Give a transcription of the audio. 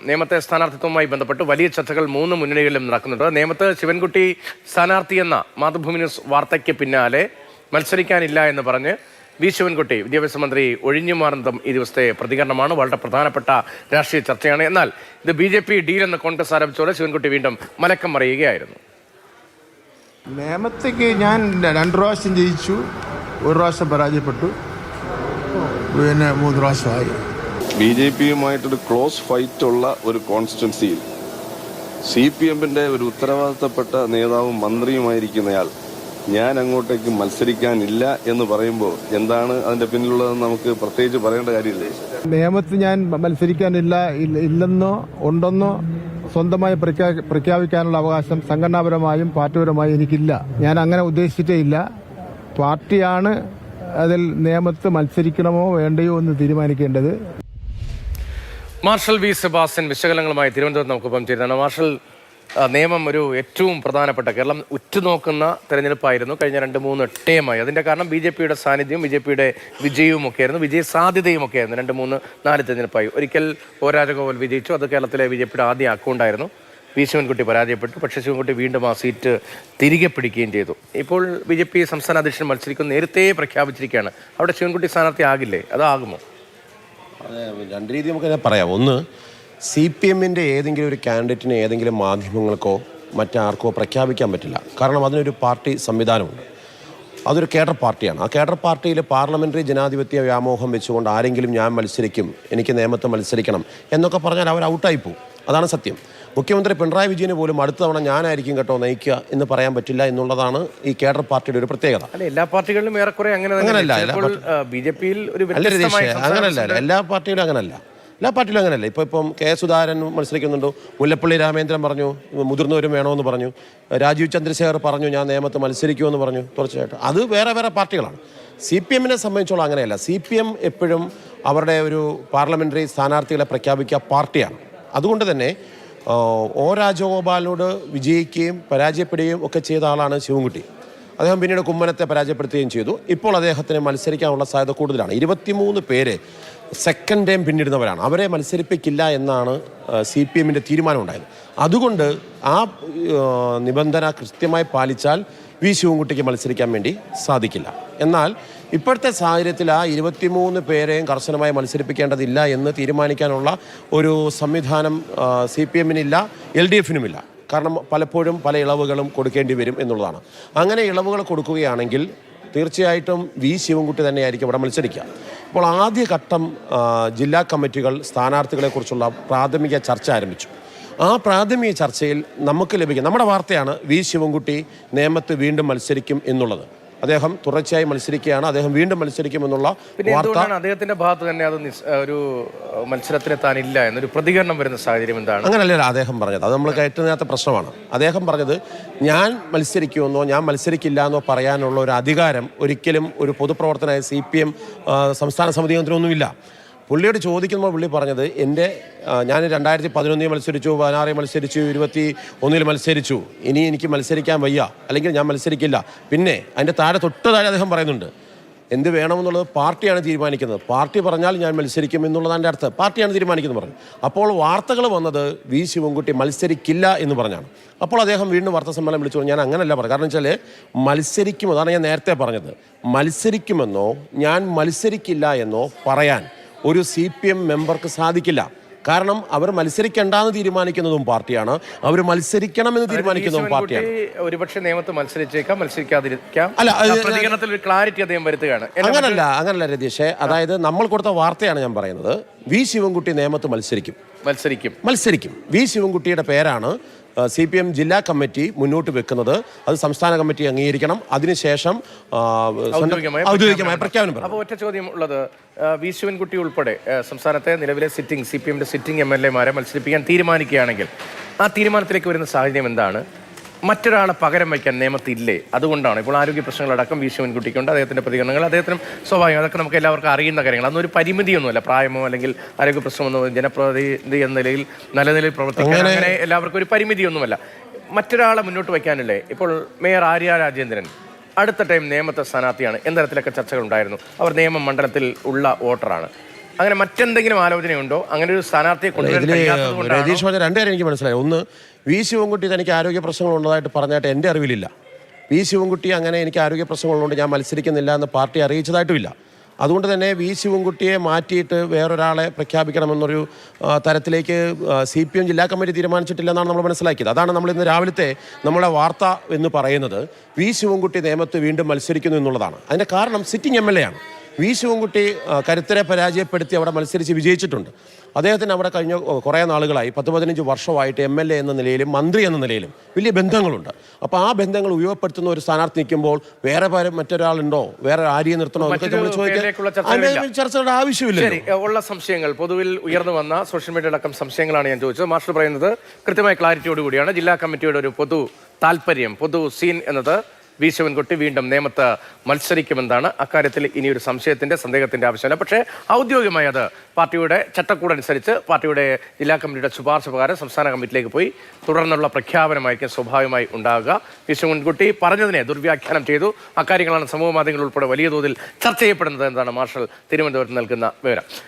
നിയമത്തെ സ്ഥാനാർത്ഥിത്വവുമായി ബന്ധപ്പെട്ട് വലിയ ചർച്ചകൾ 3 മുന്നണികളിലും നടക്കുന്നുണ്ട്. നേമത്ത് ശിവൻകുട്ടി സ്ഥാനാർത്ഥിയെന്ന മാതൃഭൂമി ന്യൂസ് വാർത്തയ്ക്ക് പിന്നാലെ മത്സരിക്കാനില്ല എന്ന് പറഞ്ഞ് വി ശിവൻകുട്ടി വിദ്യാഭ്യാസ മന്ത്രി ഒഴിഞ്ഞു മാറുന്നതും ഈ ദിവസത്തെ പ്രതികരണമാണ്. വളരെ പ്രധാനപ്പെട്ട രാഷ്ട്രീയ ചർച്ചയാണ്. എന്നാൽ ഇത് BJP ഡീൽ എന്ന് കോൺഗ്രസ് ആരോപിച്ചതോടെ ശിവൻകുട്ടി വീണ്ടും മലക്കം മറിയുകയായിരുന്നു. നേമത്തേക്ക് ഞാൻ 2 പ്രാവശ്യം ജയിച്ചു, 1 പ്രാവശ്യം പരാജയപ്പെട്ടു, പിന്നെ 3 പ്രാവശ്യമായി. BJPയുമായിട്ടൊരു ക്ലോസ് ഫൈറ്റുള്ള ഒരു കോൺസ്റ്റിറ്റ്യുവൻസിയിൽ CPMന്റെ ഒരു ഉത്തരവാദിത്തപ്പെട്ട നേതാവും മന്ത്രിയുമായിരിക്കുന്നയാൾ ഞാൻ അങ്ങോട്ടേക്ക് മത്സരിക്കാനില്ല എന്ന് പറയുമ്പോൾ എന്താണ് അതിന്റെ പിന്നിലുള്ളതെന്ന് നമുക്ക് പ്രത്യേകിച്ച് പറയേണ്ട കാര്യമില്ലേ? നേമത്ത് ഞാൻ ഇല്ലെന്നോ ഉണ്ടെന്നോ സ്വന്തമായി പ്രഖ്യാപിക്കാനുള്ള അവകാശം സംഘടനാപരമായും പാർട്ടിപരമായും എനിക്കില്ല. ഞാൻ അങ്ങനെ ഉദ്ദേശിച്ചിട്ടേ ഇല്ല. പാർട്ടിയാണ് അതിൽ നേമത്ത് മത്സരിക്കണമോ വേണ്ടയോ എന്ന് തീരുമാനിക്കേണ്ടത്. മാർഷൽ വി സെബാസ്റ്റ്യൻ വിശകലനങ്ങളുമായി തിരുവനന്തപുരത്ത് നമുക്കൊപ്പം ചേരുന്നതാണ്. മാർഷൽ, നിയമം ഒരു ഏറ്റവും പ്രധാനപ്പെട്ട കേരളം ഉറ്റുനോക്കുന്ന തെരഞ്ഞെടുപ്പായിരുന്നു കഴിഞ്ഞ 2-3 ടേമായി. അതിൻ്റെ കാരണം BJPയുടെ സാന്നിധ്യവും BJPയുടെ വിജയവും ഒക്കെയായിരുന്നു, വിജയ സാധ്യതയും ഒക്കെയായിരുന്നു. 2-3-4 തെരഞ്ഞെടുപ്പായി. ഒരിക്കൽ ഒ രാജഗോപാൽ വിജയിച്ചു, അത് കേരളത്തിലെ BJPയുടെ ആദ്യ അക്കൗണ്ടായിരുന്നു. വി ശിവൻകുട്ടി പരാജയപ്പെട്ടു, പക്ഷേ ശിവൻകുട്ടി വീണ്ടും ആ സീറ്റ് തിരികെ പിടിക്കുകയും ചെയ്തു. ഇപ്പോൾ BJP സംസ്ഥാന അധ്യക്ഷൻ മത്സരിക്കുന്ന നേരത്തെ പ്രഖ്യാപിച്ചിരിക്കുകയാണ്. അവിടെ ശിവൻകുട്ടി സ്ഥാനാർത്ഥി ആകില്ലേ? അതാകുമോ? അതെ, 2 രീതി നമുക്ക് പറയാം. ഒന്ന്, CPMന്റെ ഏതെങ്കിലും ഒരു കാൻഡിഡേറ്റിനെ ഏതെങ്കിലും മാധ്യമങ്ങൾക്കോ മറ്റാർക്കോ പ്രഖ്യാപിക്കാൻ പറ്റില്ല. കാരണം അതിനൊരു പാർട്ടി സംവിധാനമുണ്ട്. അതൊരു കേഡർ പാർട്ടിയാണ്. ആ കേഡർ പാർട്ടിയിൽ പാർലമെൻ്ററി ജനാധിപത്യ വ്യാമോഹം വെച്ചുകൊണ്ട് ആരെങ്കിലും ഞാൻ മത്സരിക്കും, എനിക്ക് നിയമത്തെ മത്സരിക്കണം എന്നൊക്കെ പറഞ്ഞാൽ അവർ ഔട്ടായി പോകും. അതാണ് സത്യം. മുഖ്യമന്ത്രി പിണറായി വിജയന് പോലും അടുത്ത തവണ ഞാനായിരിക്കും കേട്ടോ നയിക്കുക എന്ന് പറയാൻ പറ്റില്ല എന്നുള്ളതാണ് ഈ കേഡർ പാർട്ടിയുടെ ഒരു പ്രത്യേകത. എല്ലാ പാർട്ടികളിലും ഏറെക്കുറെ അങ്ങനെയല്ല. എല്ലാ പാർട്ടിയിലും അങ്ങനല്ല. എല്ലാ പാർട്ടിയിലും അങ്ങനെയല്ല. ഇപ്പം കെ സുധാകരൻ മത്സരിക്കുന്നുണ്ട്, മുല്ലപ്പള്ളി രാമേന്ദ്രൻ പറഞ്ഞു മുതിർന്നവരും വേണമെന്ന് പറഞ്ഞു, രാജീവ് ചന്ദ്രശേഖർ പറഞ്ഞു ഞാൻ നിയമത്ത് മത്സരിക്കുമെന്ന് പറഞ്ഞു. തീർച്ചയായിട്ടും അത് വേറെ വേറെ പാർട്ടികളാണ്. CPMനെ സംബന്ധിച്ചോളം അങ്ങനെയല്ല. CPM എപ്പോഴും അവരുടെ ഒരു പാർലമെൻ്ററി സ്ഥാനാർത്ഥികളെ പ്രഖ്യാപിക്കുക പാർട്ടിയാണ്. അതുകൊണ്ട് തന്നെ ഒ രാജഗോപാലിനോട് വിജയിക്കുകയും പരാജയപ്പെടുകയും ഒക്കെ ചെയ്ത ആളാണ് ശിവൻകുട്ടി. അദ്ദേഹം പിന്നീട് കുമ്മനത്തെ പരാജയപ്പെടുത്തുകയും ചെയ്തു. ഇപ്പോൾ അദ്ദേഹത്തിന് മത്സരിക്കാനുള്ള സാധ്യത കൂടുതലാണ്. 23 പേര് സെക്കൻഡ് ടൈം പിന്നിടുന്നവരാണ്. അവരെ മത്സരിപ്പിക്കില്ല എന്നാണ് CPMന്റെ തീരുമാനമുണ്ടായത്. അതുകൊണ്ട് ആ നിബന്ധന കൃത്യമായി പാലിച്ചാൽ വി ശിവൻകുട്ടിക്ക് മത്സരിക്കാൻ വേണ്ടി സാധിക്കില്ല. എന്നാൽ ഇപ്പോഴത്തെ സാഹചര്യത്തിൽ ആ 23 പേരെയും കർശനമായി മത്സരിപ്പിക്കേണ്ടതില്ല എന്ന് തീരുമാനിക്കാനുള്ള ഒരു സംവിധാനം CPMനില്ല, LDFനുമില്ല. കാരണം പലപ്പോഴും പല ഇളവുകളും കൊടുക്കേണ്ടി വരും എന്നുള്ളതാണ്. അങ്ങനെ ഇളവുകൾ കൊടുക്കുകയാണെങ്കിൽ തീർച്ചയായിട്ടും വി ശിവൻകുട്ടി തന്നെയായിരിക്കും ഇവിടെ മത്സരിക്കുക. ഇപ്പോൾ ആദ്യഘട്ടം ജില്ലാ കമ്മിറ്റികൾ സ്ഥാനാർത്ഥികളെക്കുറിച്ചുള്ള പ്രാഥമിക ചർച്ച ആരംഭിച്ചു. ആ പ്രാഥമിക ചർച്ചയിൽ നമുക്ക് ലഭിക്കും നമ്മുടെ വാർത്തയാണ് വി ശിവൻകുട്ടി നേമത്ത് വീണ്ടും മത്സരിക്കും എന്നുള്ളത്. അദ്ദേഹം തുടർച്ചയായി മത്സരിക്കുകയാണ്, അദ്ദേഹം വീണ്ടും മത്സരിക്കുമെന്നുള്ള വാർത്ത. അദ്ദേഹത്തിന്റെ ഭാഗത്ത് തന്നെ അത് ഒരു മത്സരത്തിനെത്താനില്ല എന്നൊരു പ്രതികരണം വരുന്ന സാഹചര്യം എന്താണ്? അങ്ങനല്ല അദ്ദേഹം പറഞ്ഞത്. അത് നമ്മൾ കയറ്റുന്നതിനകത്ത് പ്രശ്നമാണ്. അദ്ദേഹം പറഞ്ഞത് ഞാൻ മത്സരിക്കുമെന്നോ ഞാൻ മത്സരിക്കില്ല എന്നോ പറയാനുള്ള ഒരു അധികാരം ഒരിക്കലും ഒരു പൊതുപ്രവർത്തനമായ CPM സംസ്ഥാന സമിതി അംഗത്തിനൊന്നുമില്ല. പുള്ളിയോട് ചോദിക്കുമ്പോൾ പുള്ളി പറഞ്ഞത് ഞാൻ 2011 മത്സരിച്ചു, 16 മത്സരിച്ചു, 21 മത്സരിച്ചു, ഇനി എനിക്ക് മത്സരിക്കാൻ വയ്യ, അല്ലെങ്കിൽ ഞാൻ മത്സരിക്കില്ല. പിന്നെ അതിൻ്റെ തൊട്ട് താഴെ അദ്ദേഹം പറയുന്നുണ്ട് എന്ത് വേണമെന്നുള്ളത് പാർട്ടിയാണ് തീരുമാനിക്കുന്നത്. പാർട്ടി പറഞ്ഞാൽ ഞാൻ മത്സരിക്കും എന്നുള്ളതാണ് എൻ്റെ അർത്ഥം. പാർട്ടിയാണ് തീരുമാനിക്കുന്നത് പറഞ്ഞു. അപ്പോൾ വാർത്തകൾ വന്നത് വി ശിവൻകുട്ടി മത്സരിക്കില്ല എന്ന് പറഞ്ഞാണ്. അപ്പോൾ അദ്ദേഹം വീണ്ടും വാർത്താ സമ്മേളനം വിളിച്ചു. ഞാൻ അങ്ങനെയല്ല പറഞ്ഞു. കാരണം വെച്ചാൽ മത്സരിക്കും, അതാണ് ഞാൻ നേരത്തെ പറഞ്ഞത്. മത്സരിക്കുമെന്നോ ഞാൻ മത്സരിക്കില്ല എന്നോ പറയാൻ ഒരു CPM മെമ്പർക്ക് സാധിക്കില്ല. കാരണം അവർ മത്സരിക്കേണ്ടെന്ന് തീരുമാനിക്കുന്നതും പാർട്ടിയാണ്, അവർ മത്സരിക്കണമെന്ന് തീരുമാനിക്കുന്നതും പാർട്ടിയാണ്. ഒരുപക്ഷെ നിയമത്ത് മത്സരിച്ചേക്കാം, മത്സരിക്കാതിരിക്കാം. അല്ല, പ്രതികരണത്തിൽ ഒരു ക്ലാരിറ്റി അദ്ദേഹം വരുത്തുകയാണ്. അങ്ങനല്ല രതീഷേ. അതായത് നമ്മൾ കൊടുത്ത വാർത്തയാണ് ഞാൻ പറയുന്നത്. വി ശിവൻകുട്ടി നിയമത്ത് മത്സരിക്കും. വി ശിവൻകുട്ടിയുടെ പേരാണ് CPM ജില്ലാ കമ്മിറ്റി മുന്നോട്ട് വെക്കുന്നത്. അത് സംസ്ഥാന കമ്മിറ്റി അംഗീകരിക്കണം. അതിനുശേഷം ഔദ്യോഗികമായ പ്രഖ്യാപനം. അപ്പോൾ ഒറ്റ ചോദ്യം ഉള്ളത്, വി ശിവൻകുട്ടി ഉൾപ്പെടെ സംസ്ഥാനത്തെ നിലവിലെ CPMന്റെ സിറ്റിംഗ് MLA-മാരെ മത്സരിപ്പിക്കാൻ തീരുമാനിക്കുകയാണെങ്കിൽ ആ തീരുമാനത്തിലേക്ക് വരുന്ന സാഹചര്യം എന്താണ്? മറ്റൊരാളെ പകരം വയ്ക്കാൻ നിയമത്തില്ലേ? അതുകൊണ്ടാണ് ഇപ്പോൾ ആരോഗ്യ പ്രശ്നങ്ങളടക്കം വി ശിവൻകുട്ടിക്കുണ്ട്. അദ്ദേഹത്തിൻ്റെ പ്രതികരണങ്ങൾ അദ്ദേഹത്തിനും സ്വാഭാവികം, അതൊക്കെ നമുക്ക് എല്ലാവർക്കും അറിയുന്ന കാര്യങ്ങൾ. അതൊന്നും ഒരു പരിമിതിയൊന്നുമല്ല, പ്രായമോ അല്ലെങ്കിൽ ആരോഗ്യ പ്രശ്നമൊന്നും ജനപ്രതിനിധി എന്ന നിലയിൽ നല്ല നിലയിൽ പ്രവർത്തിക്കാൻ അങ്ങനെ എല്ലാവർക്കും ഒരു പരിമിതിയൊന്നുമല്ല. മറ്റൊരാളെ മുന്നോട്ട് വയ്ക്കാനല്ലേ? ഇപ്പോൾ മേയർ ആര്യ രാജേന്ദ്രൻ അടുത്ത ടൈം നിയമത്തെ സ്ഥാനാർത്ഥിയാണ്. എന്തരത്തിലൊക്കെ ചർച്ചകൾ ഉണ്ടായിരുന്നു. അവർ നിയമം മണ്ഡലത്തിൽ ഉള്ള വോട്ടറാണ്. അങ്ങനെ മറ്റെന്തെങ്കിലും ആലോചനയുണ്ടോ? അങ്ങനെ ഒരു സ്ഥാനാർത്ഥിയെ കൊണ്ടുവരാൻ ഇതിൽ കഴിയാത്തതുകൊണ്ടാണോ? രതീഷ് പറഞ്ഞ രണ്ട് കാര്യം എനിക്ക് മനസ്സിലായി. ഒന്ന്, വി ശിവൻകുട്ടി തനിക്ക് ആരോഗ്യ പ്രശ്നങ്ങൾ ഉള്ളതായിട്ട് പറഞ്ഞായിട്ട് എൻ്റെ അറിവിലില്ല. വി ശിവൻകുട്ടി അങ്ങനെ എനിക്ക് ആരോഗ്യ പ്രശ്നങ്ങളുള്ളതുകൊണ്ട് ഞാൻ മത്സരിക്കുന്നില്ല എന്ന് പാർട്ടി അറിയിച്ചതായിട്ടുമില്ല. അതുകൊണ്ട് തന്നെ വി ശിവൻകുട്ടിയെ മാറ്റിയിട്ട് വേറൊരാളെ പ്രഖ്യാപിക്കണമെന്നൊരു തരത്തിലേക്ക് CPM ജില്ലാ കമ്മിറ്റി തീരുമാനിച്ചിട്ടില്ലെന്നാണ് നമ്മൾ മനസ്സിലാക്കിയത്. അതാണ് നമ്മൾ ഇന്ന് രാവിലത്തെ നമ്മുടെ വാർത്ത എന്ന് പറയുന്നത്. വി ശിവൻകുട്ടി നേമത്ത് വീണ്ടും മത്സരിക്കുന്നു എന്നുള്ളതാണ്. അതിൻ്റെ കാരണം സിറ്റിംഗ് MLA ആണ്. വി ശിവൻകുട്ടി കരുത്തരെ പരാജയപ്പെടുത്തി അവിടെ മത്സരിച്ച് വിജയിച്ചിട്ടുണ്ട്. അദ്ദേഹത്തിന് അവിടെ കഴിഞ്ഞ കുറേ നാളുകളായി 10-15 വർഷമായിട്ട് MLA എന്ന നിലയിലും മന്ത്രി എന്ന നിലയിലും വലിയ ബന്ധങ്ങളുണ്ട്. അപ്പോൾ ആ ബന്ധങ്ങൾ ഉപയോഗപ്പെടുത്തുന്ന ഒരു സ്ഥാനാർത്ഥി നിൽക്കുമ്പോൾ വേറെ മറ്റൊരാളുണ്ടോ, വേറെ ആരെയും നിർത്തണോ എന്നൊക്കെ നമ്മൾ ചോദിക്കാൻ ചർച്ചകളുടെ ആവശ്യമില്ല. ശരി, ഉള്ള സംശയങ്ങൾ പൊതുവിൽ ഉയർന്നു വന്ന സോഷ്യൽ മീഡിയ അടക്കം സംശയങ്ങളാണ് ഞാൻ ചോദിച്ചത്. മാസ്റ്റർ പറയുന്നത് കൃത്യമായ ക്ലാരിറ്റിയോട് കൂടിയാണ്. ജില്ലാ കമ്മിറ്റിയുടെ ഒരു പൊതു താല്പര്യം, പൊതു സീൻ എന്നത് വി ശിവൻകുട്ടി വീണ്ടും നേമത്ത് മത്സരിക്കുമെന്നാണ്. അക്കാര്യത്തിൽ ഇനിയൊരു സന്ദേഹത്തിന്റെ ആവശ്യമില്ല. പക്ഷേ ഔദ്യോഗികമായി അത് പാർട്ടിയുടെ ചട്ടക്കൂടനുസരിച്ച് പാർട്ടിയുടെ ജില്ലാ കമ്മിറ്റിയുടെ ശുപാർശ പ്രകാരം സംസ്ഥാന കമ്മിറ്റിയിലേക്ക് പോയി തുടർന്നുള്ള പ്രഖ്യാപനമായിരിക്കും സ്വാഭാവികമായി ഉണ്ടാകുക. വി ശിവൻകുട്ടി പറഞ്ഞതിനെ ദുർവ്യാഖ്യാനം ചെയ്തു. അക്കാര്യങ്ങളാണ് സമൂഹ മാധ്യമങ്ങൾ ഉൾപ്പെടെ വലിയ തോതിൽ ചർച്ച ചെയ്യപ്പെടുന്നത് എന്നാണ് മാർഷൽ തിരുവനന്തപുരത്ത് നൽകുന്ന വിവരം.